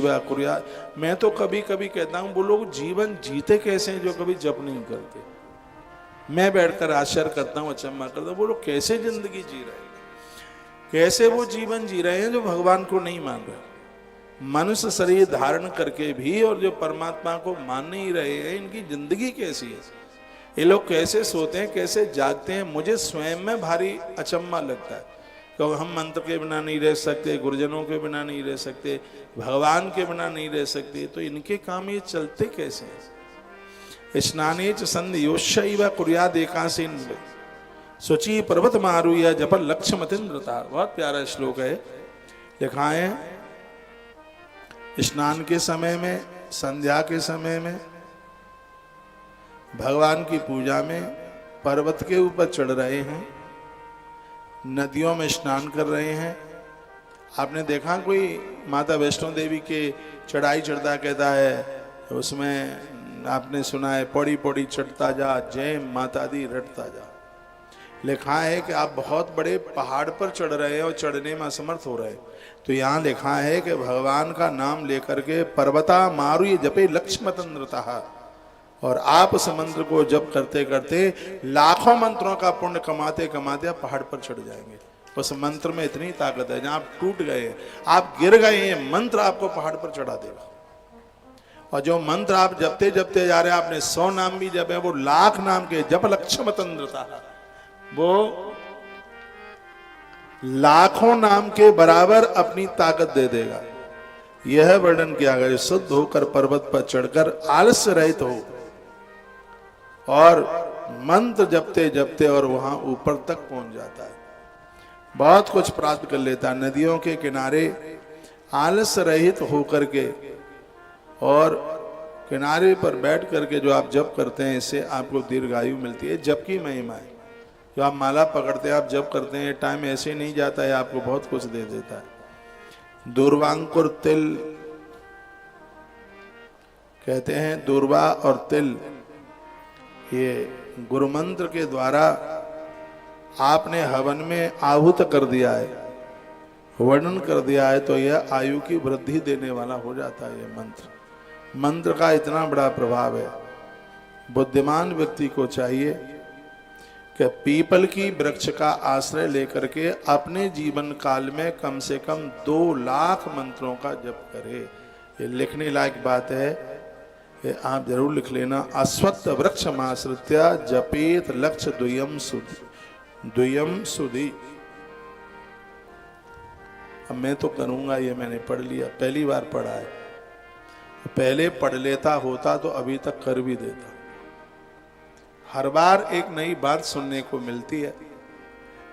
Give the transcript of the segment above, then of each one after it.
कुरिया। मैं तो कभी कभी कहता हूँ वो लोग जीवन जीते कैसे हैं जो कभी जप नहीं करते। मैं बैठकर आश्चर्य करता हूँ, अचंभा करता हूँ, वो लोग कैसे जिंदगी जी रहे हैं, कैसे वो जीवन जी रहे हैं जो भगवान को नहीं मान रहे। मनुष्य शरीर धारण करके भी और जो परमात्मा को मान नहीं रहे हैं, इनकी जिंदगी कैसी है, ये लोग कैसे सोते हैं, कैसे जागते हैं। मुझे स्वयं में भारी अचंभा लगता है, क्योंकि हम मंत्र के बिना नहीं रह सकते, गुरुजनों के बिना नहीं रह सकते, भगवान के बिना नहीं रह सकते, तो इनके काम ये चलते कैसे हैं। स्नाने च संध्योश्चैव कुर्याद् एकादशीन् शुचि पर्वत मारुह्य जप लक्ष्य मतीन्द्रता। बहुत प्यारा श्लोक है, लिखा है स्नान के समय में, संध्या के समय में, भगवान की पूजा में पर्वत के ऊपर चढ़ रहे हैं, नदियों में स्नान कर रहे हैं। आपने देखा कोई माता वैष्णो देवी के चढ़ाई चढ़ता कहता है, उसमें आपने सुना है पौड़ी पौड़ी चढ़ता जा, जय माता दी रटता जा। लिखा है कि आप बहुत बड़े पहाड़ पर चढ़ रहे हैं और चढ़ने में असमर्थ हो रहे हैं, तो यहाँ लिखा है कि भगवान का नाम लेकर के पर्वता मारुह्य जपे लक्ष्य मतीन्द्रता, और आप उस मंत्र को जप करते करते लाखों मंत्रों का पुण्य कमाते कमाते आप पहाड़ पर चढ़ जाएंगे। उस मंत्र में इतनी ताकत है, जहां आप टूट गए, आप गिर गए, मंत्र आपको पहाड़ पर चढ़ा देगा। और जो मंत्र आप जपते जपते जा रहे हैं, आपने 100 नाम भी जपे, वो लाख नाम के जप लक्ष्य मतीन्द्रता, वो लाखों नाम के बराबर अपनी ताकत दे देगा। यह वर्णन किया गया, शुद्ध होकर पर्वत पर चढ़कर आलस्य रहित हो और मंत्र जपते जपते और वहां ऊपर तक पहुंच जाता है, बहुत कुछ प्राप्त कर लेता है। नदियों के किनारे आलस्य रहित होकर के और किनारे पर बैठ करके जो आप जप करते हैं, इससे आपको दीर्घायु मिलती है। जप की महिमा है, जो आप माला पकड़ते हैं, आप जप करते हैं, टाइम ऐसे नहीं जाता है, आपको बहुत कुछ दे देता है। दूर्वांकुर तिल कहते हैं, दूर्वा और तिल, ये गुरु मंत्र के द्वारा आपने हवन में आहुत कर दिया है, वर्णन कर दिया है, तो यह आयु की वृद्धि देने वाला हो जाता है। यह मंत्र का इतना बड़ा प्रभाव है। बुद्धिमान व्यक्ति को चाहिए कि पीपल की वृक्ष का आश्रय लेकर के अपने जीवन काल में कम से कम 2 लाख मंत्रों का जप करे। ये लिखने लायक बात है, ये आप जरूर लिख लेना। अश्वत्थ वृक्ष माश्रित्य जपेत लक्ष्य द्वयम सुधी। अब मैं तो करूंगा, ये मैंने पढ़ लिया, पहली बार पढ़ा है, पहले पढ़ लेता होता तो अभी तक कर भी देता। हर बार एक नई बात सुनने को मिलती है।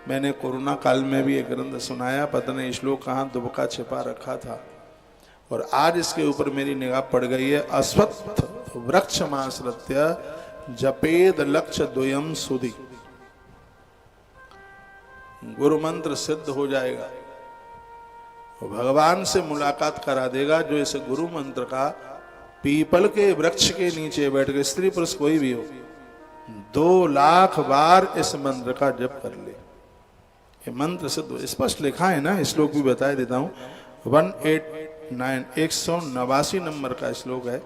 मैंने कोरोना काल में भी एक ग्रंथ सुनाया, पता नहीं श्लोक कहाँ दुबका छिपा रखा था, और आज इसके ऊपर मेरी निगाह पड़ गई है। अश्वत्थ वृक्ष माश्रित्य जपेद लक्ष्य द्वयम सुधी। गुरु मंत्र सिद्ध हो जाएगा, भगवान से मुलाकात करा देगा। जो इस गुरु मंत्र का पीपल के वृक्ष के नीचे बैठ के, स्त्री पुरुष कोई भी हो, 2 लाख बार इस मंत्र का जप कर ले, ये मंत्र सिद्ध। स्पष्ट लिखा है ना, श्लोक भी बता देता हूँ। 189 नंबर का श्लोक है,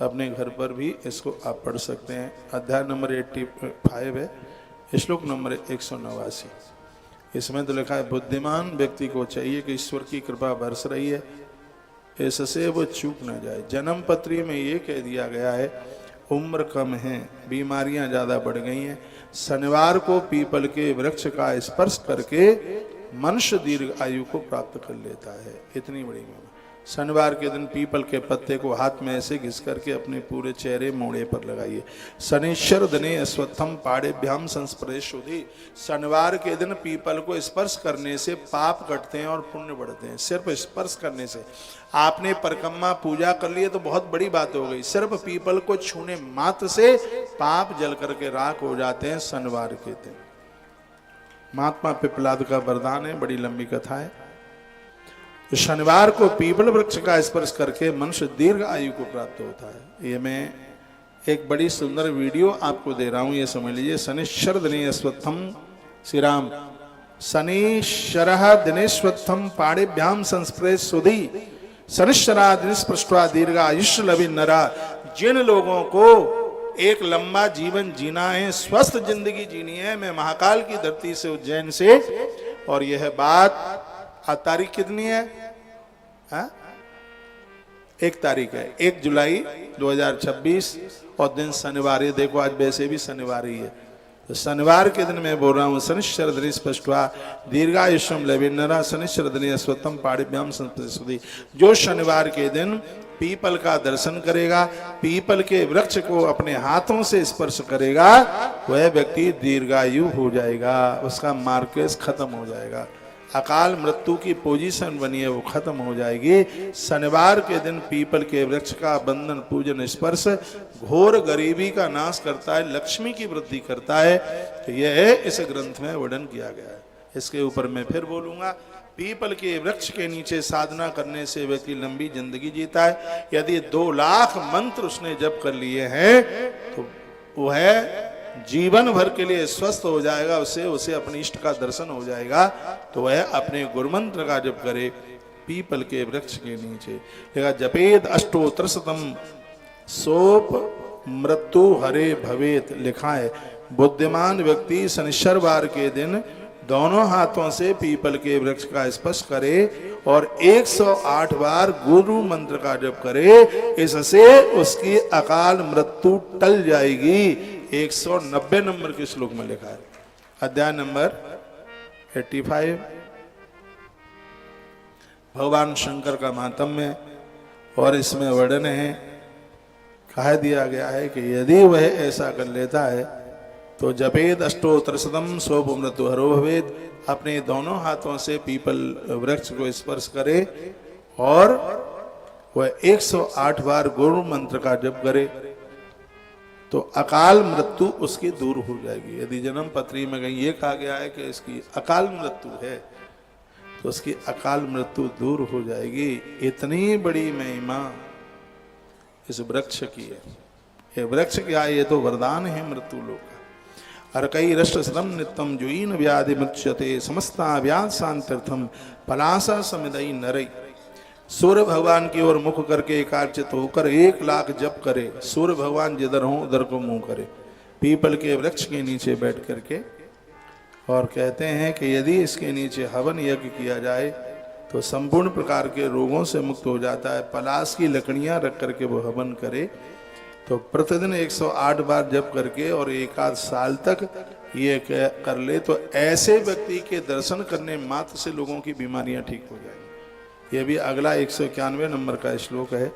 अपने घर पर भी इसको आप पढ़ सकते हैं। अध्याय नंबर 85 है, श्लोक नंबर 189। इसमें तो लिखा है, बुद्धिमान व्यक्ति को चाहिए कि ईश्वर की कृपा बरस रही है, इससे वो चूक न जाए। जन्म पत्री में ये कह दिया गया है, उम्र कम है, बीमारियां ज्यादा बढ़ गई हैं, शनिवार को पीपल के वृक्ष का स्पर्श करके मनुष्य दीर्घ आयु को प्राप्त कर लेता है। इतनी बड़ी महिमा। शनिवार के दिन पीपल के पत्ते को हाथ में ऐसे घिस करके अपने पूरे चेहरे मोड़े पर लगाइए। शनिश्चर दिने अश्वत्थम पाड़ेभ्याम संस्पर्श शुद्धि। शनिवार के दिन पीपल को स्पर्श करने से पाप कटते हैं और पुण्य बढ़ते हैं। सिर्फ स्पर्श करने से, आपने परिक्रमा पूजा कर लिए तो बहुत बड़ी बात हो गई, सिर्फ पीपल को छूने मात्र से पाप जल करके राख हो जाते हैं शनिवार के दिन। महात्मा पिपलाद का वरदान है, बड़ी लंबी कथा है। तो शनिवार को पीपल वृक्ष का स्पर्श करके मनुष्य दीर्घ आयु को प्राप्त होता है। ये मैं एक बड़ी सुंदर वीडियो आपको दे रहा हूं, ये समझ लीजिए। शनिश्चर दिने अश्वत्थम, श्री राम, शनिश्चर दिनेश्वत्थम पाड़ेभ्याम संस्पर्श सुधी शनिश्चरादि स्पृष्ट्वा दीर्घायुष्य लभि नरा। जिन लोगों को एक लंबा जीवन जीना है, स्वस्थ जिंदगी जीनी है, मैं महाकाल की धरती से, उज्जैन से, और यह बात आज तारीख कितनी है? 1 तारीख है, 1 जुलाई 2026 और दिन शनिवार। ये देखो आज वैसे भी शनिवार ही है, तो शनिवार के दिन मैं बोल रहा हूँ शनिश्चर दिन स्पष्टवा दीर्घायुष्यम लवेन्नरा शनिश्चर दिन स्वतम पाड़िभ्याम संस्कृति। जो शनिवार के दिन पीपल का दर्शन करेगा, पीपल के वृक्ष को अपने हाथों से स्पर्श करेगा, वह व्यक्ति दीर्घायु हो जाएगा, उसका मार्केस खत्म हो जाएगा, अकाल मृत्यु की पोजीशन बनी है वो खत्म हो जाएगी। शनिवार के दिन पीपल के वृक्ष का बंधन पूजन स्पर्श घोर गरीबी का नाश करता है, लक्ष्मी की वृद्धि करता है। तो यह इस ग्रंथ में वर्णन किया गया है। इसके ऊपर मैं फिर बोलूंगा। पीपल के वृक्ष के नीचे साधना करने से व्यक्ति लंबी जिंदगी जीता है। यदि 2 लाख मंत्र उसने जप कर लिए हैं तो वह जीवन भर के लिए स्वस्थ हो जाएगा, उसे अपने इष्ट का दर्शन हो जाएगा। तो वह अपने गुरुमंत्र का जप करे पीपल के वृक्ष के नीचे। देखा जपेद अष्टोत्तर शतम सोप मृत्यु हरे भवेत, लिखा है। बुद्धिमान व्यक्ति शनिश्चरवार के दिन दोनों हाथों से पीपल के वृक्ष का स्पर्श करे और 108 बार गुरु मंत्र का जप करे, इससे उसकी अकाल मृत्यु टल जाएगी। 190 नंबर के श्लोक में लिखा है, अध्याय नंबर 85, भगवान शंकर का माहात्म्य। और इसमें वर्णन है, कह दिया गया है कि यदि वह ऐसा कर लेता है तो जपेद अष्टोत्तर शतम सोप मृत्यु हरो भवेद, अपने दोनों हाथों से पीपल वृक्ष को स्पर्श करे और वह 108 बार गुरु मंत्र का जप करे तो अकाल मृत्यु उसकी दूर हो जाएगी। यदि जन्म पत्री में कहीं ये कहा गया है कि इसकी अकाल मृत्यु है तो उसकी अकाल मृत्यु दूर हो जाएगी। इतनी बड़ी महिमा इस वृक्ष की है। ये वृक्ष क्या है? ये तो वरदान है मृत्यु लोक का। अर्कई रष्ट सदम नित्यम जुईन व्याधि मृत्युते समस्ता व्याध शांत्यर्थम पलासा समिदई नरई। सूर्य भगवान की ओर मुख करके एकाग्रचित होकर 1 लाख जप करे। सूर्य भगवान जिधर हो उधर को मुंह करे, पीपल के वृक्ष के नीचे बैठ करके, और कहते हैं कि यदि इसके नीचे हवन यज्ञ किया जाए तो संपूर्ण प्रकार के रोगों से मुक्त हो जाता है। पलाश की लकड़ियां रख करके वो हवन करे तो प्रतिदिन 108 बार जप करके और 1 आध साल तक ये कर ले तो ऐसे व्यक्ति के दर्शन करने मात्र से लोगों की बीमारियां ठीक हो जाएंगी। ये भी अगला 191 नंबर का श्लोक है।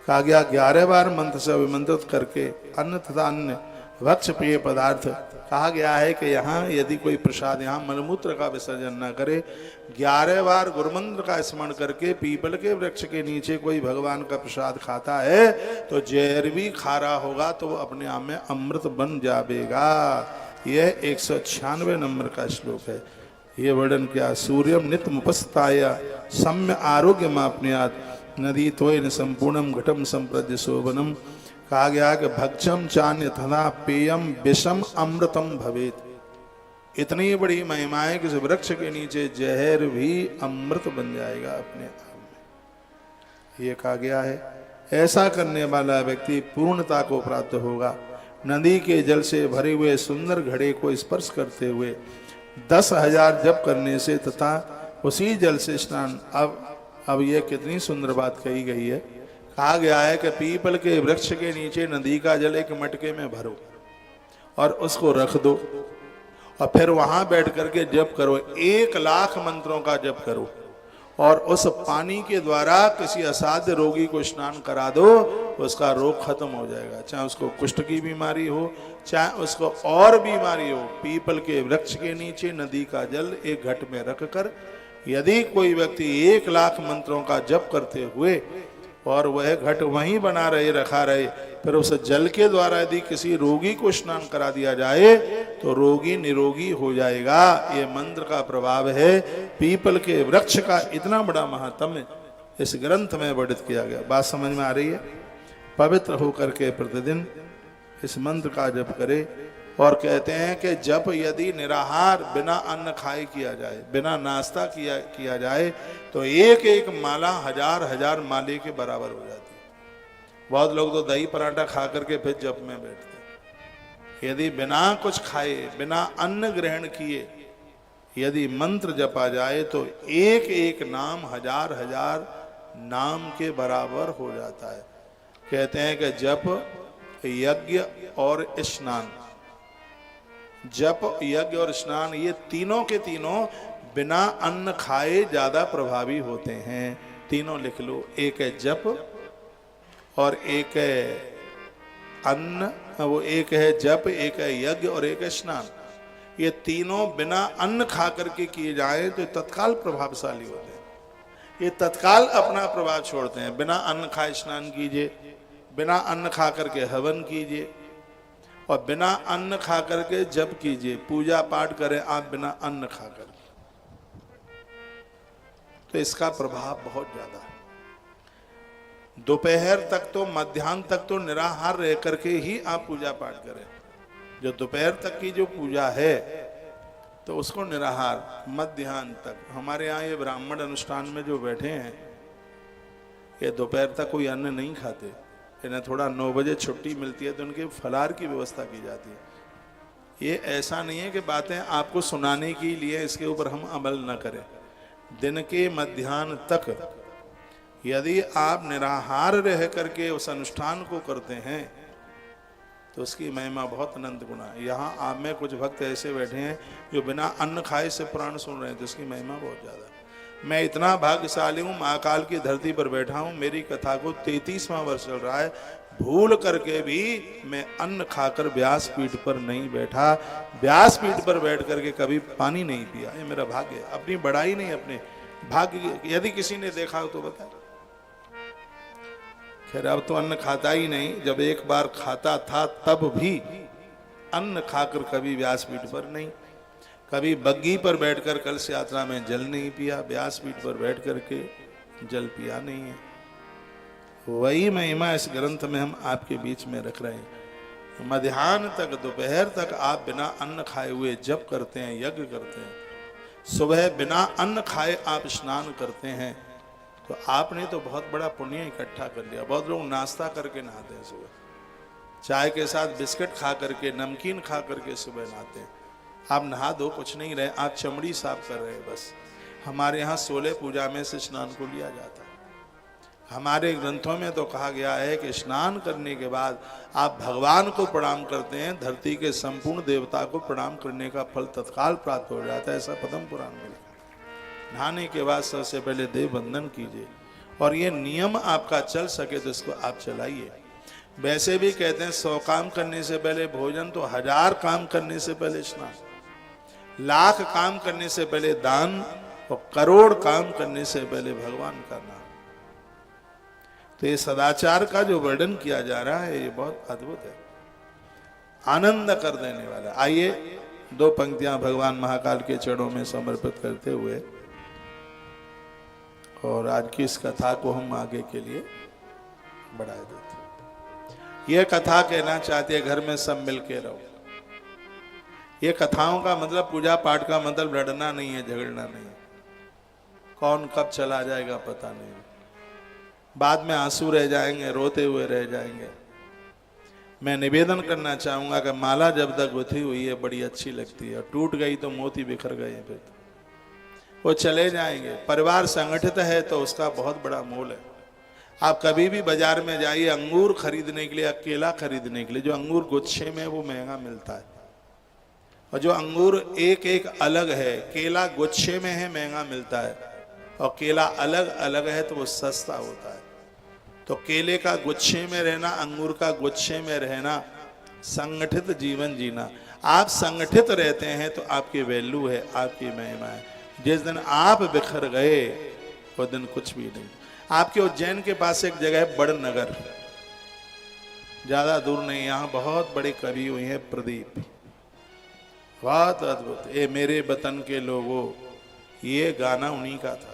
कहा गया 11 बार मंत्र से अभिमंत्रित करके अन्न तथा अन्य भक्ष पेय पदार्थ। कहा गया है कि यहाँ यदि कोई प्रसाद, यहाँ मलमूत्र का विसर्जन न करे, 11 बार गुरुमंत्र का स्मरण करके पीपल के वृक्ष के नीचे कोई भगवान का प्रसाद खाता है तो जहर भी खा रहा होगा तो वो अपने आप में अमृत बन जाएगा। यह 196 नंबर का श्लोक है। ये वर्णन क्या? सूर्यम नित्यम उपस्थाय सम्य आरोग्य मापन्यात नदी त्वयन संपूर्णम घटम संप्रज्य शोभनम। कहा गया कि भक्षम चान्य तथा पेयम विषम अमृतम भवेत। इतनी बड़ी महिमा है कि वृक्ष के नीचे जहर भी अमृत बन जाएगा अपने आप में। ये कहा गया है। ऐसा करने वाला व्यक्ति पूर्णता को प्राप्त होगा। नदी के जल से भरे हुए सुंदर घड़े को स्पर्श करते हुए 10,000 जप करने से तथा उसी जल से स्नान। अब यह कितनी सुंदर बात कही गई है। कहा गया है कि पीपल के वृक्ष के नीचे नदी का जल एक मटके में भरो और उसको रख दो और फिर वहां बैठ करके जप करो। 1 लाख मंत्रों का जप करो और उस पानी के द्वारा किसी असाध्य रोगी को स्नान करा दो, उसका रोग खत्म हो जाएगा। चाहे उसको कुष्ठ की बीमारी हो, चाहे उसको और बीमारी हो। पीपल के वृक्ष के नीचे नदी का जल एक घट में रखकर यदि कोई व्यक्ति 1 लाख मंत्रों का जप करते हुए और वह घट वहीं बना रहे, रखा रहे, फिर उस जल के द्वारा यदि किसी रोगी को स्नान करा दिया जाए तो रोगी निरोगी हो जाएगा। ये मंत्र का प्रभाव है। पीपल के वृक्ष का इतना बड़ा महात्म्य इस ग्रंथ में वर्णित किया गया। बात समझ में आ रही है? पवित्र होकर के प्रतिदिन इस मंत्र का जप करे और कहते हैं कि जप यदि निराहार बिना अन्न खाए किया जाए, बिना नाश्ता किया जाए, तो एक एक माला हजार हजार माले के बराबर हो जाती है। बहुत लोग तो दही पराठा खा करके फिर जप में बैठते हैं। यदि बिना कुछ खाए, बिना अन्न ग्रहण किए यदि मंत्र जपा जाए तो एक एक नाम हजार हजार नाम के बराबर हो जाता है। कहते हैं कि जप, यज्ञ और स्नान, जप, यज्ञ और स्नान, ये तीनों के तीनों बिना अन्न खाए ज्यादा प्रभावी होते हैं। तीनों लिख लो, एक है जप और एक है अन्न, वो एक है जप, एक है यज्ञ और एक है स्नान। ये तीनों बिना अन्न खा करके किए जाए तो तत्काल प्रभावशाली होते हैं। ये तत्काल अपना प्रभाव छोड़ते हैं। बिना अन्न खाए स्नान कीजिए, बिना अन्न खा करके हवन कीजिए और बिना अन्न खा करके जप कीजिए, पूजा पाठ करें आप बिना अन्न खा कर, तो इसका प्रभाव बहुत ज्यादा है। दोपहर तक तो, मध्याह्न तक तो निराहार रह करके ही आप पूजा पाठ करें। जो दोपहर तक की जो पूजा है तो उसको निराहार, मध्याह्न तक। हमारे यहाँ ये ब्राह्मण अनुष्ठान में जो बैठे हैं ये दोपहर तक कोई अन्न नहीं खाते। इन्हें थोड़ा 9 बजे छुट्टी मिलती है तो उनके फलाहार की व्यवस्था की जाती है। ये ऐसा नहीं है कि बातें आपको सुनाने के लिए इसके ऊपर हम अमल न करें। दिन के मध्याह्न तक यदि आप निराहार रह करके उस अनुष्ठान को करते हैं तो उसकी महिमा बहुत अनंत गुना है। यहाँ आप में कुछ भक्त ऐसे बैठे हैं जो बिना अन्न खाए से पुराण सुन रहे हैं, तो उसकी महिमा बहुत ज़्यादा है। मैं इतना भाग्यशाली हूँ, महाकाल की धरती पर बैठा हूँ, मेरी कथा को 33वां वर्ष चल रहा है। भूल करके भी मैं अन्न खाकर व्यासपीठ पर नहीं बैठा, व्यासपीठ पर बैठ करके कभी पानी नहीं पिया। ये मेरा भाग्य है, अपनी बड़ाई नहीं, अपने भाग्य। यदि किसी ने देखा हो तो बताए। खैर अब तो अन्न खाता ही नहीं, जब एक बार खाता था तब भी अन्न खाकर कभी व्यासपीठ पर नहीं, कभी बग्गी पर बैठकर कलश यात्रा में जल नहीं पिया, व्यासपीठ पर बैठ करके जल पिया नहीं है। वही महिमा इस ग्रंथ में हम आपके बीच में रख रहे हैं। मध्याह्न तक, दोपहर तक आप बिना अन्न खाए हुए जप करते हैं, यज्ञ करते हैं। सुबह बिना अन्न खाए आप स्नान करते हैं, तो आपने तो बहुत बड़ा पुण्य इकट्ठा कर लिया। बहुत लोग नाश्ता करके नहाते हैं सुबह, चाय के साथ बिस्किट खा करके, नमकीन खा करके सुबह नहाते हैं। आप नहा दो, कुछ नहीं रहे, आप चमड़ी साफ कर रहे हैं बस। हमारे यहाँ 16 पूजा में से स्नान को लिया जाता है। हमारे ग्रंथों में तो कहा गया है कि स्नान करने के बाद आप भगवान को प्रणाम करते हैं, धरती के संपूर्ण देवता को प्रणाम करने का फल तत्काल प्राप्त हो जाता है। ऐसा पद्म पुराण में लिखा। नहाने के बाद सबसे पहले देव वंदन कीजिए, और ये नियम आपका चल सके तो इसको आप चलाइए। वैसे भी कहते हैं 100 काम करने से पहले भोजन, तो 1000 काम करने से पहले स्नान, 1,00,000 काम करने से पहले दान, और करोड़ काम करने से पहले भगवान का नाम। तो ये सदाचार का जो वर्णन किया जा रहा है ये बहुत अद्भुत है, आनंद कर देने वाला। आइए 2 पंक्तियां भगवान महाकाल के चरणों में समर्पित करते हुए और आज की इस कथा को हम आगे के लिए बढ़ा देते। यह कथा कहना चाहते हैं घर में सब मिल के रहो। ये कथाओं का मतलब, पूजा पाठ का मतलब लड़ना नहीं है, झगड़ना नहीं है। कौन कब चला जाएगा पता नहीं, बाद में आंसू रह जाएंगे, रोते हुए रह जाएंगे। मैं निवेदन करना चाहूंगा कि माला जब तक गुथी हुई है बड़ी अच्छी लगती है, और टूट गई तो मोती बिखर गए, फिर वो चले जाएंगे। परिवार संगठित है तो उसका बहुत बड़ा मोल है। आप कभी भी बाजार में जाइए अंगूर खरीदने के लिए, केला खरीदने के लिए, जो अंगूर गुच्छे में वो महंगा मिलता है, और जो अंगूर एक एक अलग है, केला गुच्छे में है महंगा मिलता है, और केला अलग अलग है तो वो सस्ता होता है। तो केले का गुच्छे में रहना, अंगूर का गुच्छे में रहना, संगठित जीवन जीना। आप संगठित रहते हैं तो आपकी वैल्यू है, आपकी महिमा है। जिस दिन आप बिखर गए वो दिन कुछ भी नहीं। आपके उज्जैन के पास एक जगह है बड़नगर, ज्यादा दूर नहीं, यहाँ बहुत बड़े कवि हुए हैं प्रदीप, बहुत अद्भुत। ये मेरे वतन के लोगों, ये गाना उन्हीं का था।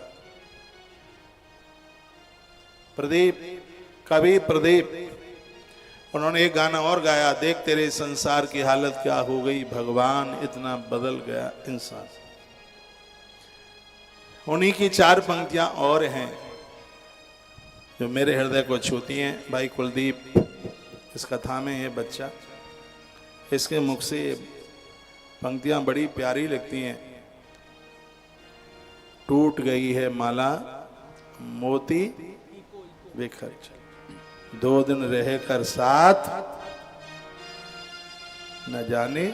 प्रदीप, कवि प्रदीप, उन्होंने एक गाना और गाया, देख तेरे संसार की हालत क्या हो गई भगवान, इतना बदल गया इंसान। उन्हीं की 4 पंक्तियां और हैं जो मेरे हृदय को छूती हैं। भाई कुलदीप इस कथा में ये बच्चा, इसके मुख से पंक्तियां बड़ी प्यारी लगती हैं। टूट गई है माला मोती बिखर चली, 2 दिन रह कर साथ न जाने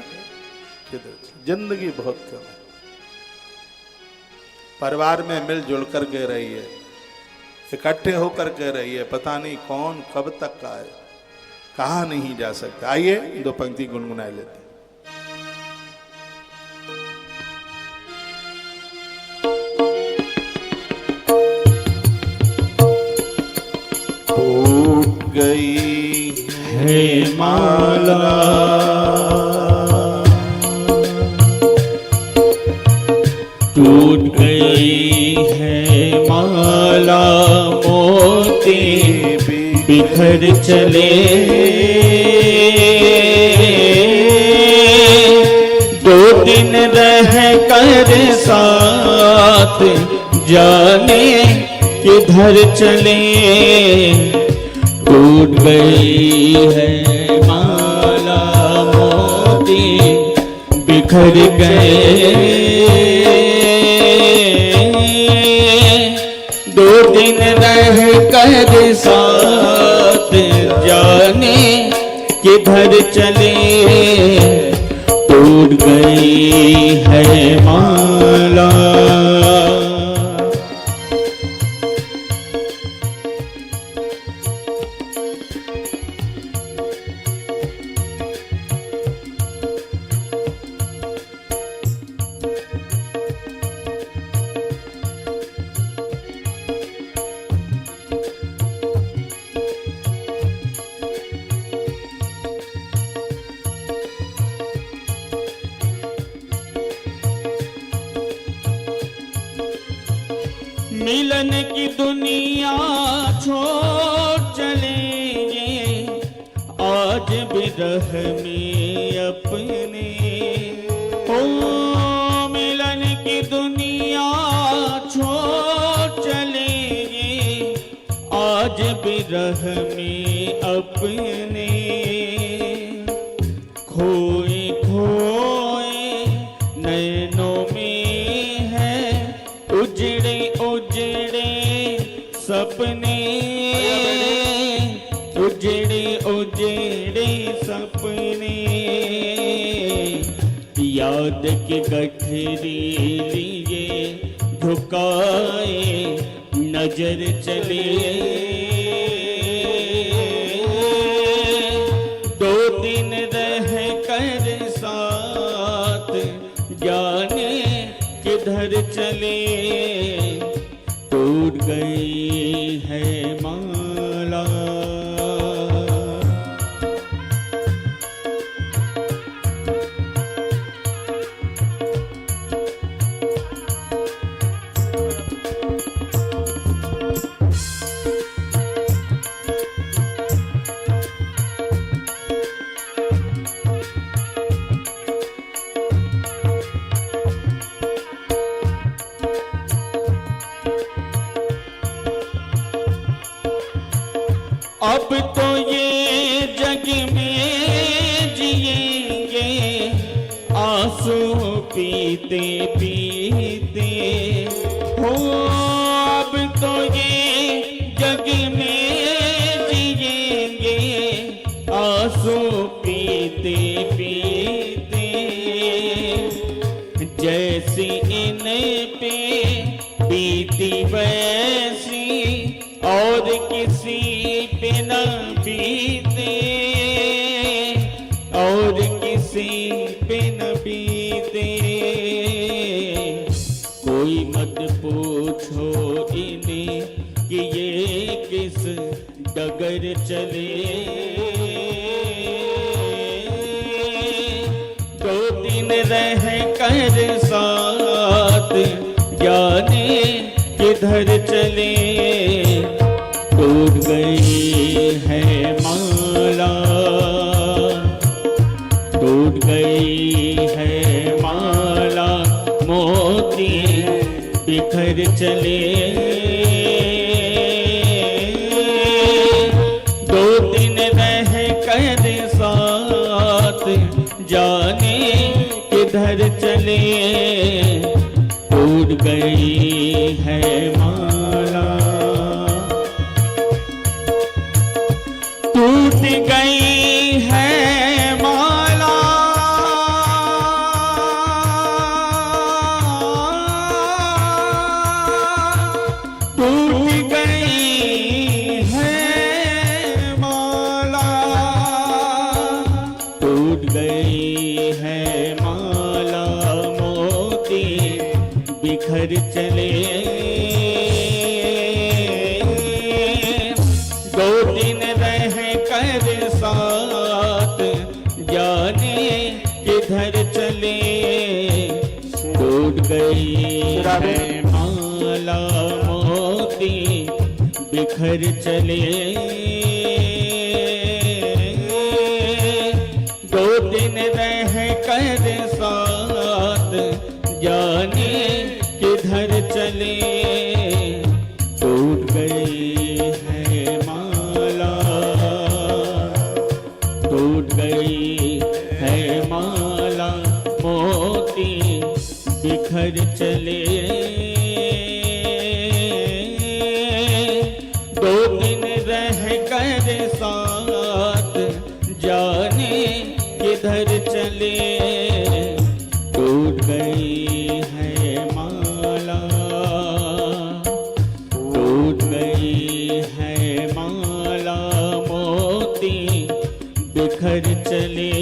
किधर। जिंदगी बहुत कम है, परिवार में मिलजुल कर के रहिए, इकट्ठे होकर के रहिए, पता नहीं कौन कब तक का है, कहा नहीं जा सकता। आइए 2 पंक्ति गुनगुनाए लेते हैं। टूट गई है माला टूट गई है माला मोती बिखर चले, 2 दिन रह कर साथ जाने किधर चले। टूट गई है माला मोती बिखर गए, 2 दिन रह कर साथ जाने किधर चले। टूट गई है माला। मिलन की दुनिया छोड़ चलेंगे, आज बिरह में अपने। ओ मिलन की दुनिया छोड़ चलेंगे, आज बिरह में अपने। खोए खोए नैनों में है उजड़े उजड़े सपने, उजड़े उजड़े सपने। याद के गठरी लिए झुकाए नजर चले, 2 दिन रह कर साथ जाने किधर चले। टूट गई है माला। अब तो ये जग में जिएंगे आंसू पीते पीते। हो अब तो ये जग में जिएंगे आंसू पीते पीते। जैसी इन पे बीती वैसी और किसी पे न बीते, और किसी पे न बीते। कोई मत पूछो इन्हें कि ये किस डगर चले। 2 दिन रह कर साथ जाने किधर चले। टूट गई है माला। टूट गई है माला टूट गई है माला टूट गई है माला मोती बिखर चले दो दिन रह कर साथ जाने किधर चले टूट गई है माला मोती बिखर चले दो दिन रह कर साथ जाने किधर चले टूट गई है माला टूट गई है माला मोती बिखर चले दो दिन रह कर साथ जाने किधर चले टूट गई है माला टूट गई है माला मोती बिखर चले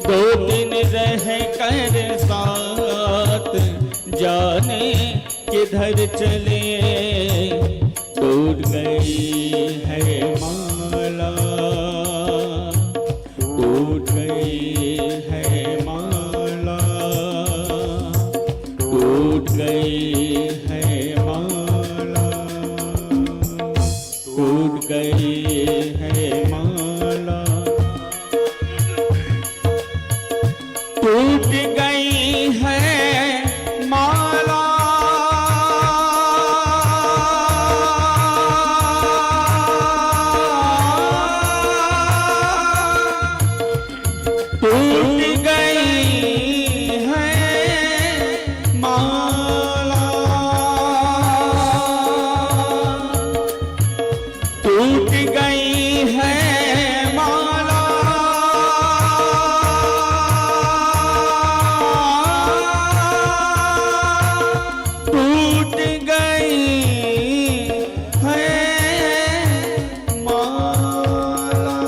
दो दिन रह कर साथ जाने किधर चले टूट गई है माला टूट गई है माला टूट गई है माला टूट गई है माला टूट गई है माला टूट गई है माला टूट गई है माला टूट गई है माला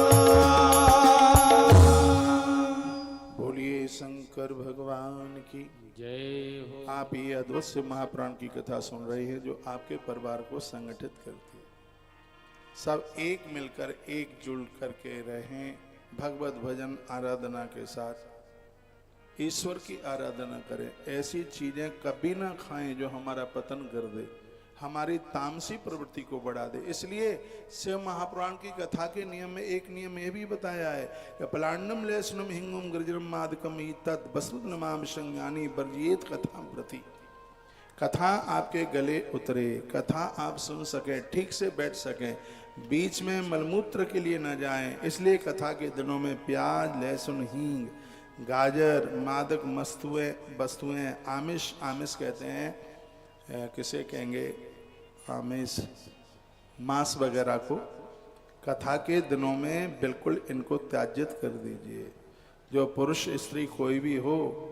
बोलिए शंकर भगवान की जय हो। आप ये अद्वैत महापुराण की कथा सुन रहे हैं जो आपके परिवार को संगठित करती है। सब एक मिलकर एकजुट करके रहें, भगवत भजन आराधना के साथ ईश्वर की आराधना करें। ऐसी चीजें कभी ना खाएं जो हमारा पतन कर दे, हमारी तामसी प्रवृत्ति को बढ़ा दे। इसलिए शिव महापुराण की कथा के नियम में एक नियम यह भी बताया है कि पलांडम लेसनम हिंगुम गर्जनम मादकम तत् वसुत नमाम संज्ञानी वर्जियेत कथा प्रति। कथा आपके गले उतरे, कथा आप सुन सकें, ठीक से बैठ सकें, बीच में मलमूत्र के लिए न जाएं। इसलिए कथा के दिनों में प्याज, लहसुन, हींग, गाजर, मादक वस्तुएं, आमिष कहते हैं, किसे कहेंगे आमिष, मांस वगैरह को कथा के दिनों में बिल्कुल इनको त्याजित कर दीजिए। जो पुरुष स्त्री कोई भी हो,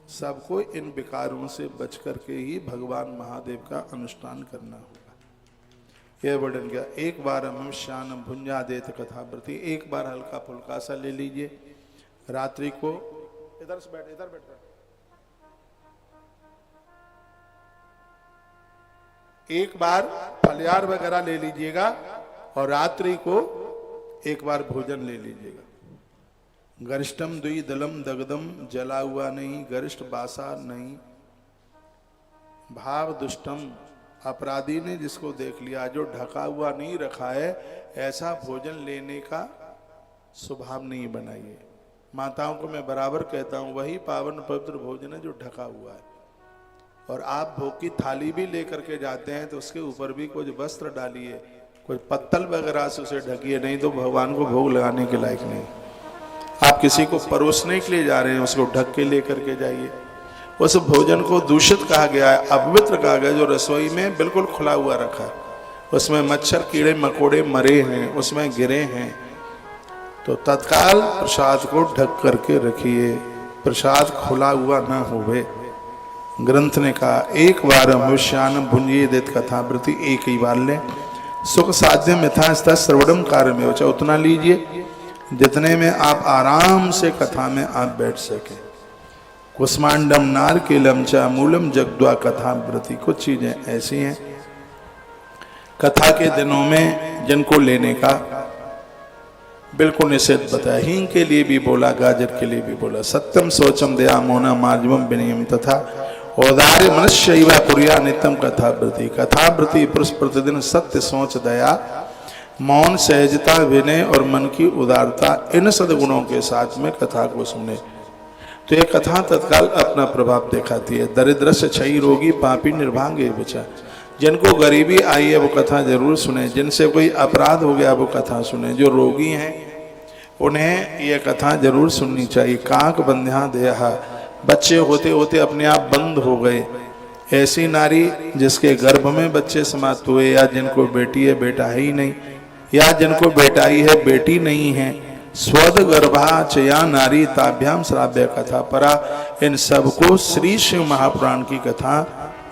सबको इन विकारों से बच करके ही भगवान महादेव का अनुष्ठान करना होगा। यह वर्णन किया। एक बार हम श्यानम भुंजा देत कथा प्रति, एक बार हल्का फुल्का सा ले लीजिए। रात्रि को इधर से बैठ, इधर बैठ, एक बार फलियार वगैरह ले लीजिएगा और रात्रि को एक बार भोजन ले लीजिएगा। गरिष्ठम दुई दलम दगदम, जला हुआ नहीं, गरिष्ठ बासा नहीं, भाव दुष्टम, अपराधी ने जिसको देख लिया, जो ढका हुआ नहीं रखा है, ऐसा भोजन लेने का स्वभाव नहीं बनाइए। माताओं को मैं बराबर कहता हूं, वही पावन पवित्र भोजन है जो ढका हुआ है। और आप भोग की थाली भी लेकर के जाते हैं तो उसके ऊपर भी कुछ वस्त्र डालिए, कुछ पत्तल वगैरह से उसे ढकिए, नहीं तो भगवान को भोग लगाने के लायक नहीं। आप किसी को परोसने के लिए जा रहे हैं, उसको ढक के लेकर के जाइए। उस भोजन को दूषित कहा गया है, अपवित्र कहा गया, जो रसोई में बिल्कुल खुला हुआ रखा है। उसमें मच्छर कीड़े मकोड़े मरे हैं, उसमें गिरे हैं, तो तत्काल प्रसाद को ढक करके रखिए, प्रसाद खुला हुआ ना होवे। ग्रंथ ने कहा एक बार मनुष्यान भुंजीदित कथावृत्ति, एक ही बार लें। सुख साध्य मिथास्ता सर्वडम कार्य में बचा, उतना लीजिए जितने में आप आराम से कथा में आप बैठ सके। कुष्मांडम नार केलम च मूलम जगद्वा कथावृत्ति, कुछ चीजें ऐसी हैं कथा के दिनों में जिनको लेने का बिल्कुल निषेध बताया। हींग के लिए भी बोला, गाजर के लिए भी बोला। सत्यम शौचम दया मौना मार्जवम विनयम तथा औदार्य मनुष्य पुरिया नित्यम कथावृत्ति। कथावृत्ति पुरुष प्रतिदिन सत्य सोच दया मौन सहजता विनय और मन की उदारता इन सद्गुणों के साथ में कथा को सुने तो ये कथा तत्काल अपना प्रभाव दिखाती है। दरिद्र से क्षयी रोगी पापी निर्भाग्य बचा, जिनको गरीबी आई है वो कथा जरूर सुने, जिनसे कोई अपराध हो गया वो कथा सुने, जो रोगी हैं उन्हें ये कथा जरूर सुननी चाहिए। काक बंध्या देहा, बच्चे होते होते अपने आप बंद हो गए, ऐसी नारी जिसके गर्भ में बच्चे समाप्त हुए, या जिनको बेटी है बेटा है ही नहीं, या जिनको बेटाई है बेटी नहीं है, स्वद गर्भा चया नारी ताभ्याम श्राव्य कथा परा, इन सबको श्री शिव महापुराण की कथा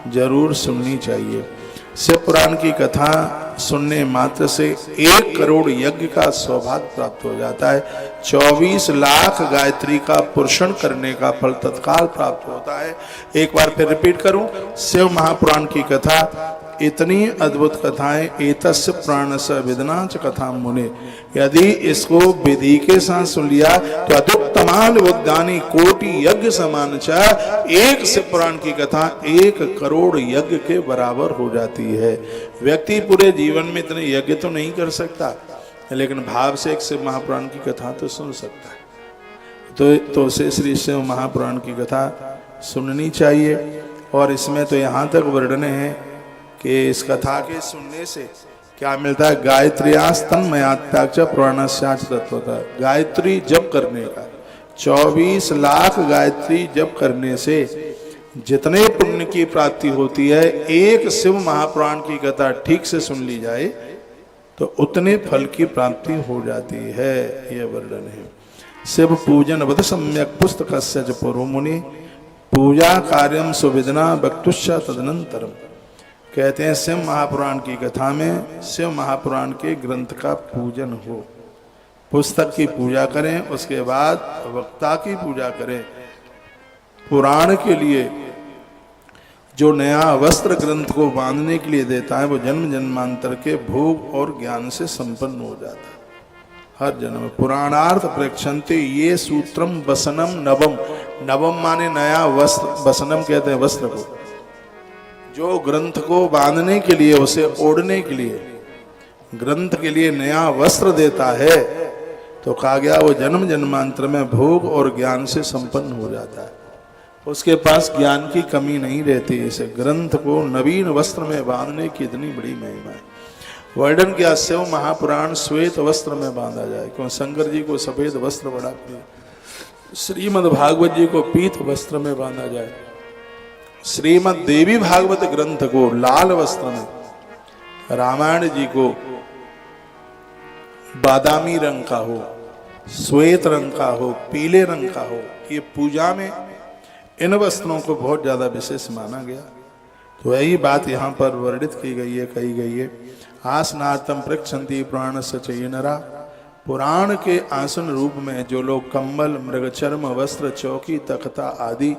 जरूर सुननी चाहिए। शिव पुराण की कथा सुनने मात्र से 1 करोड़ यज्ञ का सौभाग्य प्राप्त हो जाता है। 24 लाख गायत्री का पुरुषण करने का फल तत्काल प्राप्त होता है। एक बार फिर रिपीट करूं, शिव महापुराण की कथा इतनी अद्भुत कथाएं, एतस्य प्राणस्य विदनाच कथा मुने, यदि इसको विधि के साथ सुन लिया तो अत्युत्तमान उद्यानी कोटि यज्ञ समान च, एक शिव पुराण की कथा 1 करोड़ यज्ञ के बराबर हो जाती है। व्यक्ति पूरे जीवन में इतने यज्ञ तो नहीं कर सकता, लेकिन भाव से एक शिव महापुराण की कथा तो सुन सकता है। तो उसे श्री शिव महापुराण की कथा सुननी चाहिए। और इसमें तो यहाँ तक वर्णन है कि इस कथा के सुनने से क्या मिलता है। गायत्र्यास्तन्मयात्याच पुराणस्याच तत्वतः, गायत्री जप करने का 24 लाख गायत्री जप करने से जितने पुण्य की प्राप्ति होती है, एक शिव महापुराण की कथा ठीक से सुन ली जाए तो उतने फल की प्राप्ति हो जाती है। यह वर्णन है। शिव पूजन वध सम्यक पुस्तकस्य च पूर्व मुनि, पूजा कार्यम सुविदना वक्तुश्च तदनंतरम। कहते हैं शिव महापुराण की कथा में शिव महापुराण के ग्रंथ का पूजन हो, पुस्तक की पूजा करें, उसके बाद वक्ता की पूजा करें। पुराण के लिए जो नया वस्त्र ग्रंथ को बांधने के लिए देता है वो जन्म जन्मांतर के भोग और ज्ञान से संपन्न हो जाता है। हर जन्म पुराणार्थ प्रेक्षन्ते ये सूत्रम वसनम नवम, नवम माने नया वस्त्र, वसनम कहते हैं वस्त्र को, जो ग्रंथ को बांधने के लिए, उसे ओढ़ने के लिए, ग्रंथ के लिए नया वस्त्र देता है, तो कहा गया वो जन्म जन्मांतर में भोग और ज्ञान से संपन्न हो जाता है। उसके पास ज्ञान की कमी नहीं रहती। इस ग्रंथ को नवीन वस्त्र में बांधने की इतनी बड़ी महिमा है। वर्णन किया शिव महापुराण श्वेत वस्त्र में बांधा जाए, क्यों शंकर जी को सफेद वस्त्र बड़ा प्रिय, श्रीमद् भागवत जी को पीत वस्त्र में बांधा जाए, श्रीमद् देवी भागवत ग्रंथ को लाल वस्त्र में, रामायण जी को बादामी रंग का हो, श्वेत रंग का हो, पीले रंग का हो। ये पूजा में इन वस्त्रों को बहुत ज्यादा विशेष माना गया। तो यही बात यहाँ पर वर्णित की गई है, कही गई है। आसनातम प्रक्षंती पुराण सचय नरा, पुराण के आसन रूप में जो लोग कंबल, मृगचर्म, वस्त्र, चौकी, तख्ता आदि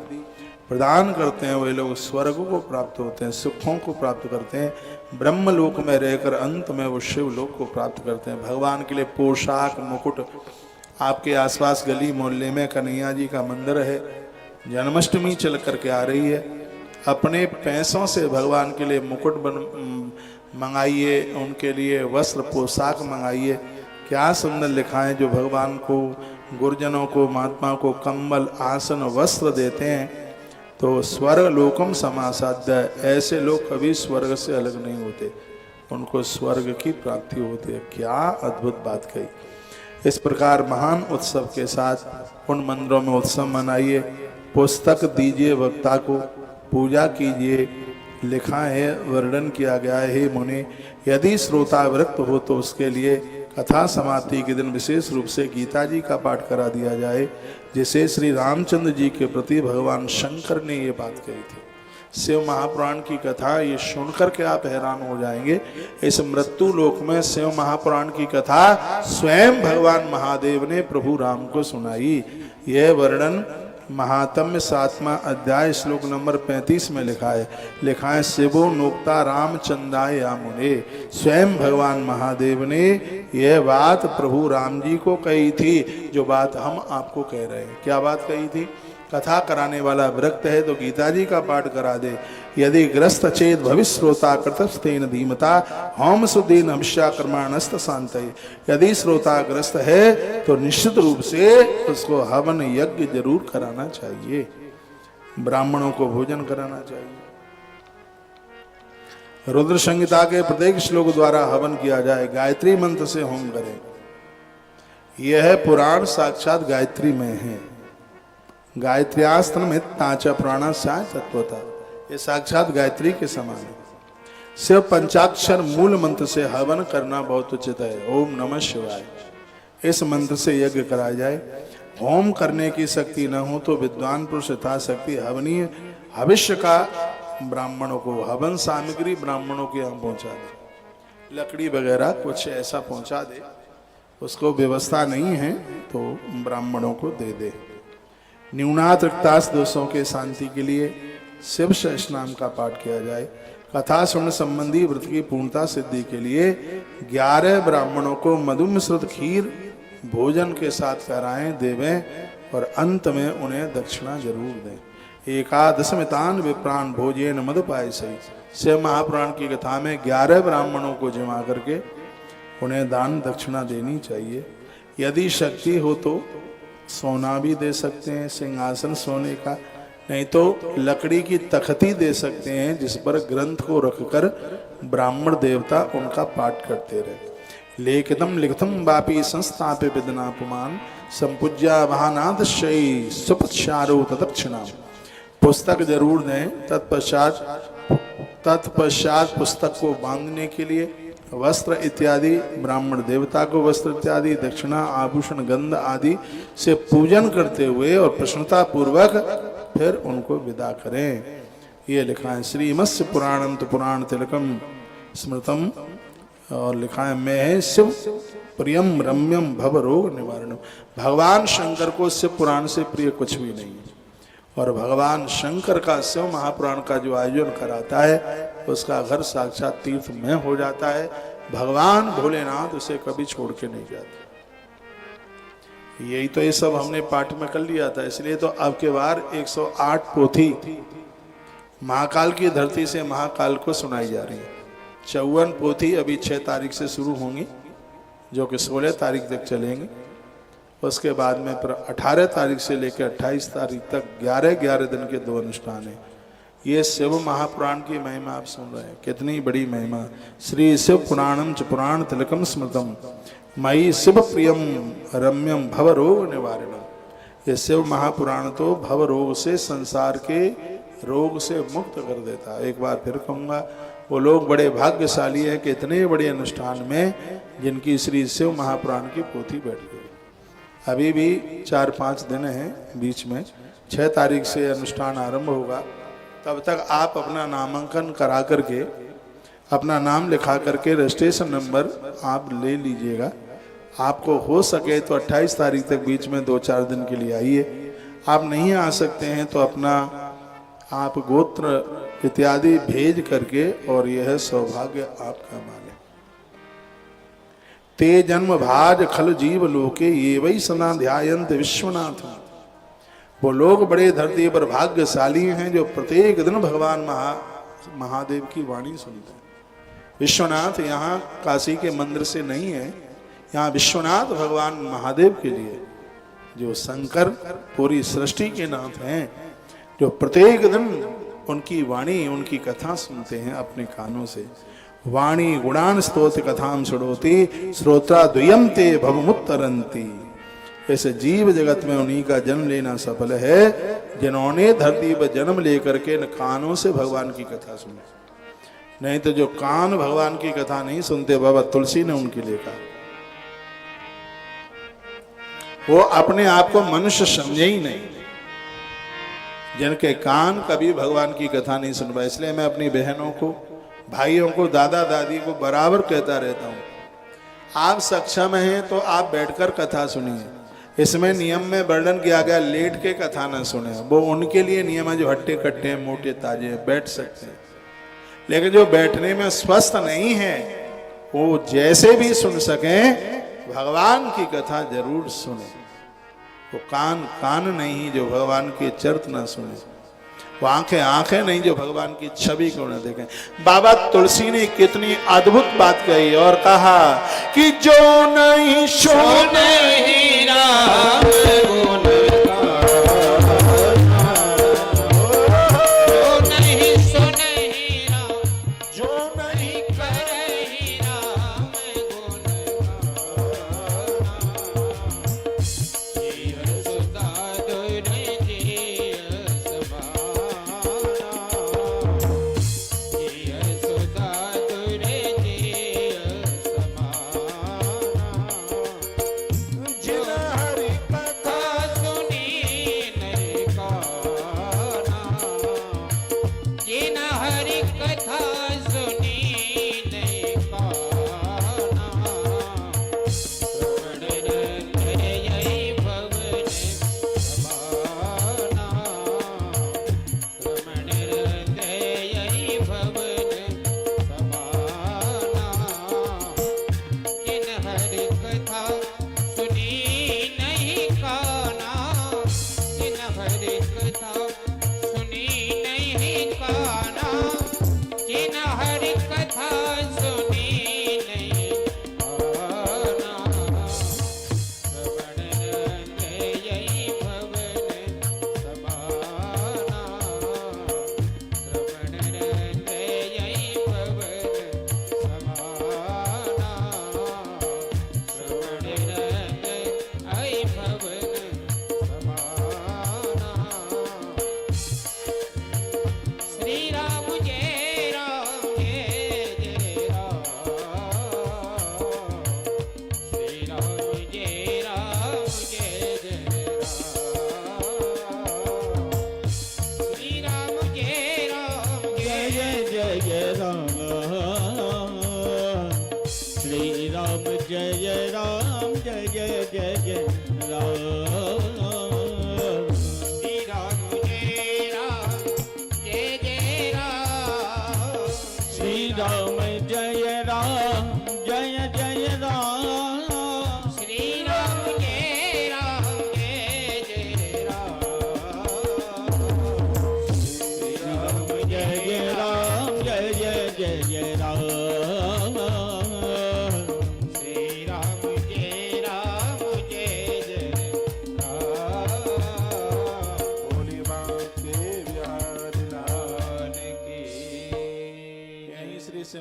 प्रदान करते हैं, वे लोग स्वर्ग को प्राप्त होते हैं, सुखों को प्राप्त करते हैं, ब्रह्मलोक में रहकर अंत में वो शिवलोक को प्राप्त करते हैं। भगवान के लिए पोशाक, मुकुट, आपके आसपास गली मोहल्ले में कन्हैया जी का मंदिर है, जन्माष्टमी चल करके आ रही है, अपने पैसों से भगवान के लिए मुकुट मंगाइए, उनके लिए वस्त्र पोशाक मंगाइए। क्या सुंदर लिखा है, जो भगवान को, गुरुजनों को, महात्मा को कंबल, आसन, वस्त्र देते हैं तो स्वर्ग लोकम समासाध्य, ऐसे लोग कभी स्वर्ग से अलग नहीं होते, उनको स्वर्ग की प्राप्ति होती है। क्या अद्भुत बात कही। इस प्रकार महान उत्सव के साथ उन मंदिरों में उत्सव मनाइए, पुस्तक दीजिए वक्ता को, पूजा कीजिए, लिखा है, वर्णन किया गया है, हे मुनि, यदि श्रोता विरक्त हो तो उसके लिए कथा समाप्ति के दिन विशेष रूप से गीता जी का पाठ करा दिया जाए, जिसे श्री रामचंद्र जी के प्रति भगवान शंकर ने ये बात कही थी। शिव महापुराण की कथा ये सुनकर के आप हैरान हो जाएंगे। इस मृत्यु लोक में शिव महापुराण की कथा स्वयं भगवान महादेव ने प्रभु राम को सुनाई। यह वर्णन महात्म्य 7वां अध्याय श्लोक नंबर 35 में लिखा है शिवो नोक्ता रामचंद्राय मुने। स्वयं भगवान महादेव ने यह बात प्रभु राम जी को कही थी, जो बात हम आपको कह रहे हैं। क्या बात कही थी? कथा कराने वाला विरक्त है तो गीता जी का पाठ करा दे। यदि ग्रस्त चेत भविष्य श्रोता कृतस्तेन धीमता होम सुदीन अभिषा कर्माणस्त शांत। यदि श्रोता ग्रस्त है तो निश्चित रूप से उसको हवन यज्ञ जरूर कराना चाहिए, ब्राह्मणों को भोजन कराना चाहिए। रुद्र संहिता के प्रत्येक श्लोक द्वारा हवन किया जाए, गायत्री मंत्र से होम करें। यह पुराण साक्षात गायत्री में है। गायत्र्यास्त्र में ताचा प्राणाशाय तत्वता, ये साक्षात गायत्री के समान है। शिव पंचाक्षर मूल मंत्र से हवन करना बहुत उचित है। ओम नमः शिवाय, इस मंत्र से यज्ञ कराया जाए। होम करने की शक्ति न हो तो विद्वान पुरुष यथाशक्ति हवनीय भविष्य का ब्राह्मणों को, हवन सामग्री ब्राह्मणों के यहाँ पहुंचा दे, लकड़ी वगैरह कुछ ऐसा पहुंचा दे। उसको व्यवस्था नहीं है तो ब्राह्मणों को दे दे। न्यूनात रिक्तास दोषों के शांति के लिए शिव सहस्रनाम का पाठ किया जाए। कथा सुनने संबंधी व्रत की पूर्णता सिद्धि के लिए 11 ब्राह्मणों को मधु मिश्रित खीर भोजन के साथ कराएं, देवें और अंत में उन्हें दक्षिणा जरूर दें। एकादशमितान विप्राण भोजेन मदपाय सही। शिव महापुराण की कथा में 11 ब्राह्मणों को जमा करके उन्हें दान दक्षिणा देनी चाहिए। यदि शक्ति हो तो सोना भी दे सकते हैं, सिंहासन सोने का, नहीं तो लकड़ी की तख्ती दे सकते हैं जिस पर ग्रंथ को रखकर ब्राह्मण देवता उनका पाठ करते रहे। लेखितम लिखितम वापी संस्थापे विदनापमान संपूज्या वाहनाथ शयी सुपचारो तदक्षिणा। पुस्तक जरूर दें। तत्पश्चात पुस्तक को बांधने के लिए वस्त्र इत्यादि, ब्राह्मण देवता को वस्त्र इत्यादि, दक्षिणा, आभूषण, गंध आदि से पूजन करते हुए और प्रसन्नता पूर्वक फिर उनको विदा करें। ये लिखा है श्रीमत्स्य पुराणम तो पुराण तिलकम स्मृतम, और लिखा है मैं शिव प्रियम रम्यम भव रोग निवारणम। भगवान शंकर को शिव पुराण से प्रिय कुछ भी नहीं है, और भगवान शंकर का शिव महापुराण का जो आयोजन कराता है उसका घर साक्षात तीर्थ में हो जाता है। भगवान भोलेनाथ उसे कभी छोड़ के नहीं जाते। यही तो ये सब हमने पाठ में कर लिया था, इसलिए तो अब के बार 108 पोथी महाकाल की धरती से महाकाल को सुनाई जा रही है। 54 पोथी अभी 6 तारीख से शुरू होंगी, जो कि 16 तारीख तक चलेंगे। उसके बाद में 18 तारीख से लेकर 28 तारीख तक 11 दिन के 2 अनुष्ठान हैं। ये शिव महापुराण की महिमा आप सुन रहे हैं, कितनी बड़ी महिमा। श्री शिव पुराणम च पुराण तिलकम स्मृतम मई शिव प्रियम रम्यम भव रोग निवारणम। ये शिव महापुराण तो भव रोग से, संसार के रोग से मुक्त कर देता है। एक बार फिर कहूँगा, वो लोग बड़े भाग्यशाली हैं कि इतने बड़े अनुष्ठान में जिनकी श्री शिव महापुराण की पोथी बैठ गई। अभी भी 4-5 दिन हैं बीच में, 6 तारीख से अनुष्ठान आरंभ होगा। तब तक आप अपना नामांकन करा करके, अपना नाम लिखा करके रजिस्ट्रेशन नंबर आप ले लीजिएगा। आपको हो सके तो 28 तारीख तक बीच में 2-4 दिन के लिए आइए। आप नहीं आ सकते हैं तो अपना आप गोत्र इत्यादि भेज करके, और यह सौभाग्य आपका माने। ते जन्म भाज खल जीव लोके ये वही सना ध्यायंत विश्वनाथ। वो लोग बड़े धरती पर भाग्यशाली हैं जो प्रत्येक दिन भगवान महादेव की वाणी सुनते हैं। विश्वनाथ यहाँ काशी के मंदिर से नहीं है, यहाँ विश्वनाथ भगवान महादेव के लिए, जो शंकर पूरी सृष्टि के नाथ हैं, जो प्रत्येक दिन उनकी वाणी, उनकी कथा सुनते हैं अपने कानों से। वाणी गुणान स्तोत्र कथाम सुड़ोति श्रोत्रा द्वयम ते भवमुत्तरंती। ऐसे जीव जगत में उन्हीं का जन्म लेना सफल है जिन्होंने धरती पर जन्म लेकर के इन कानों से भगवान की कथा सुनी। नहीं तो जो कान भगवान की कथा नहीं सुनते, बाबा तुलसी ने उनके लिए कहा, वो अपने आप को मनुष्य समझे ही नहीं, जिनके कान कभी भगवान की कथा नहीं सुन पाए। इसलिए मैं अपनी बहनों को, भाइयों को, दादा दादी को बराबर कहता रहता हूं, आप सक्षम हैं तो आप बैठकर कथा सुनिए। इसमें नियम में वर्णन किया गया लेट के कथा न सुने, वो उनके लिए नियम है जो हट्टे कट्टे हैं, मोटे ताजे हैं, बैठ सकते हैं। लेकिन जो बैठने में स्वस्थ नहीं है वो जैसे भी सुन सकें भगवान की कथा जरूर सुने। वो कान नहीं जो भगवान के चरित्र न सुने, वो आंखें नहीं जो भगवान की छवि को न देखें। बाबा तुलसी ने कितनी अद्भुत बात कही और कहा कि जो नहीं सुने राम गुण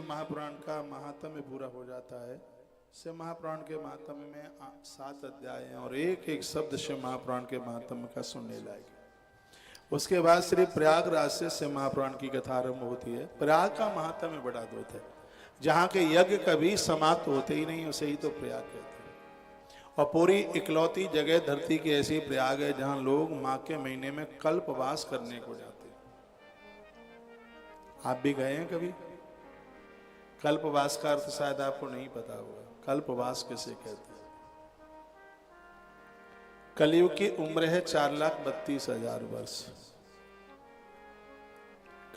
महापुराण का महात्म्य पूरा हो जाता है। शिव महापुराण के महात्म्य में 7 अध्याय हैं और एक एक शब्द शिव महापुराण के महात्म्य का सुनने लायक है। उसके बाद श्री प्रयागराज से शिव महापुराण की कथा आरंभ होती है। प्रयाग का महात्म्य बड़ा अद्भुत है। जहाँ के यज्ञ कभी समाप्त होते ही नहीं, उसे ही तो प्रयाग कहते हैं। और पूरी इकलौती जगह धरती की ऐसी प्रयाग है जहाँ लोग माघ के महीने में कल्पवास करने को जाते हैं। आप भी गए हैं कभी? कल्पवास का अर्थ शायद आपको नहीं पता होगा। कल्पवास किसे कहते हैं? कलयुग की उम्र है 4,32,000 वर्ष।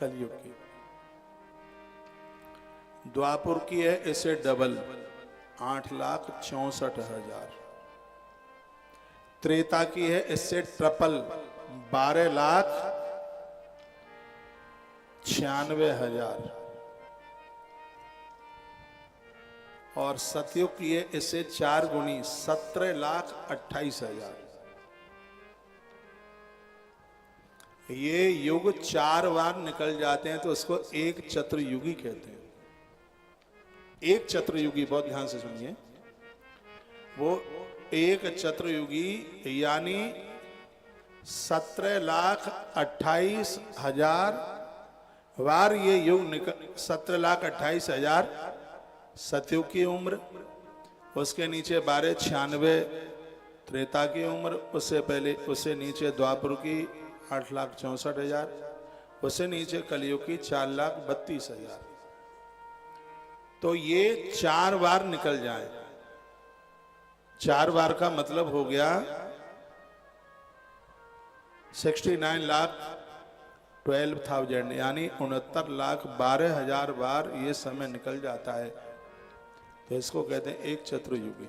कलयुग की। द्वापुर की है इसे डबल 8,64,000। त्रेता की है इससे ट्रिपल 12,96,000। और सतयुग की है इससे 4 गुनी 17,28,000। ये युग 4 बार निकल जाते हैं तो उसको एक चतुर्युगी कहते हैं। एक चतुर्युगी, बहुत ध्यान से सुनिए, वो एक चतुर्युगी यानी 17,28,000 बार ये युग निकल 17,28,000 सतयुग की उम्र, उसके नीचे 1296 त्रेता की उम्र, उससे पहले उससे नीचे द्वापर की 8,64,000, उससे नीचे कलयुग की 4,32,000। तो ये 4 बार निकल जाए। 4 बार का मतलब हो गया 69,12,000 यानी 69,12,000 बार ये समय निकल जाता है। तो इसको कहते हैं एक चतुर्युगी।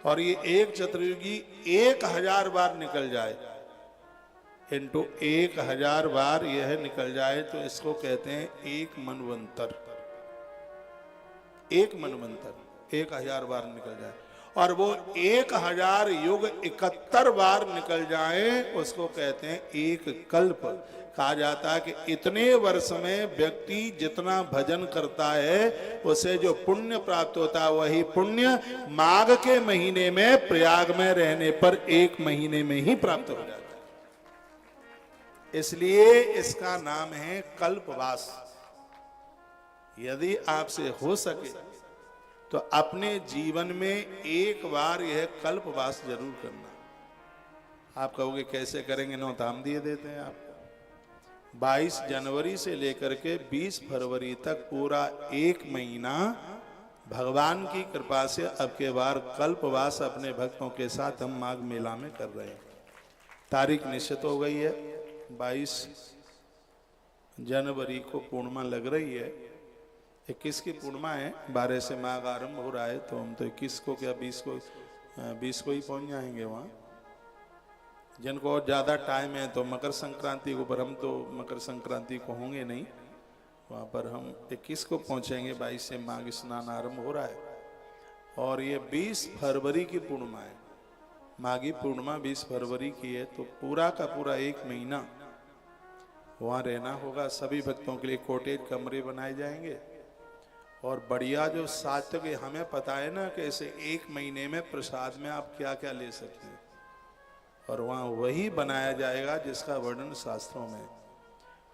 और ये एक चतुर्युगी 1,000 बार निकल जाए, इंटू 1,000 बार यह निकल जाए, तो इसको कहते हैं एक मनवंतर। एक मनवंतर 1,000 बार निकल जाए, और वो 1,000 युग 71 बार निकल जाए, उसको कहते हैं एक कल्प। कहा जाता है कि इतने वर्ष में व्यक्ति जितना भजन करता है उसे जो पुण्य प्राप्त होता है, वही पुण्य माघ के महीने में प्रयाग में रहने पर 1 महीने में ही प्राप्त हो जाता है। इसलिए इसका नाम है कल्पवास। यदि आपसे हो सके तो अपने जीवन में एक बार यह कल्पवास जरूर करना। आप कहोगे कैसे करेंगे? नौताम दिए देते हैं आपको। 22 जनवरी से लेकर के 20 फरवरी तक पूरा 1 महीना भगवान की कृपा से अब के बार कल्पवास अपने भक्तों के साथ हम माघ मेला में कर रहे हैं। तारीख निश्चित हो गई है, 22 जनवरी को पूर्णिमा लग रही है। 21 की पूर्णिमा है, 12 से माघ आरंभ हो रहा है, तो हम तो 21 को क्या 20 को ही पहुंच जाएंगे वहाँ। जिनको और ज़्यादा टाइम है तो मकर संक्रांति को, पर हम तो मकर संक्रांति को होंगे नहीं वहाँ पर, हम 21 को पहुँचेंगे। 22 से माघ स्नान आरंभ हो रहा है और ये 20 फरवरी की पूर्णिमा है। माघी पूर्णिमा 20 फरवरी की है, तो पूरा का पूरा 1 महीना वहाँ रहना होगा। सभी भक्तों के लिए कॉटेज कमरे बनाए जाएंगे और बढ़िया जो सात्विक, हमें पता है ना कि ऐसे 1 महीने में प्रसाद में आप क्या क्या ले सकते हैं, और वहाँ वही बनाया जाएगा जिसका वर्णन शास्त्रों में।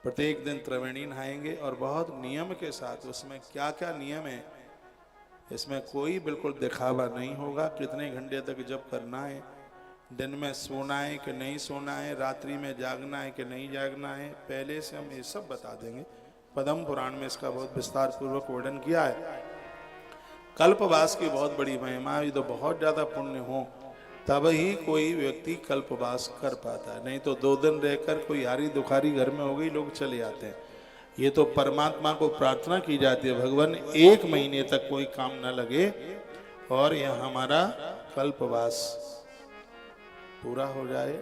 प्रत्येक दिन त्रिवेणी नहाएंगे और बहुत नियम के साथ। उसमें क्या क्या नियम है, इसमें कोई बिल्कुल दिखावा नहीं होगा। कितने घंटे तक जप करना है, दिन में सोना है कि नहीं सोना है, रात्रि में जागना है कि नहीं जागना है, पहले से हम ये सब बता देंगे। पद्म पुराण में इसका बहुत विस्तार पूर्वक वर्णन किया है। कल्पवास की बहुत बड़ी महिमा है। तो बहुत ज्यादा पुण्य हो तब ही कोई व्यक्ति कल्पवास कर पाता है, नहीं तो 2 दिन रहकर कोई हारी दुखारी घर में हो गई, लोग चले जाते हैं। ये तो परमात्मा को प्रार्थना की जाती है, भगवान 1 महीने तक कोई काम न लगे और यह हमारा कल्पवास पूरा हो जाए।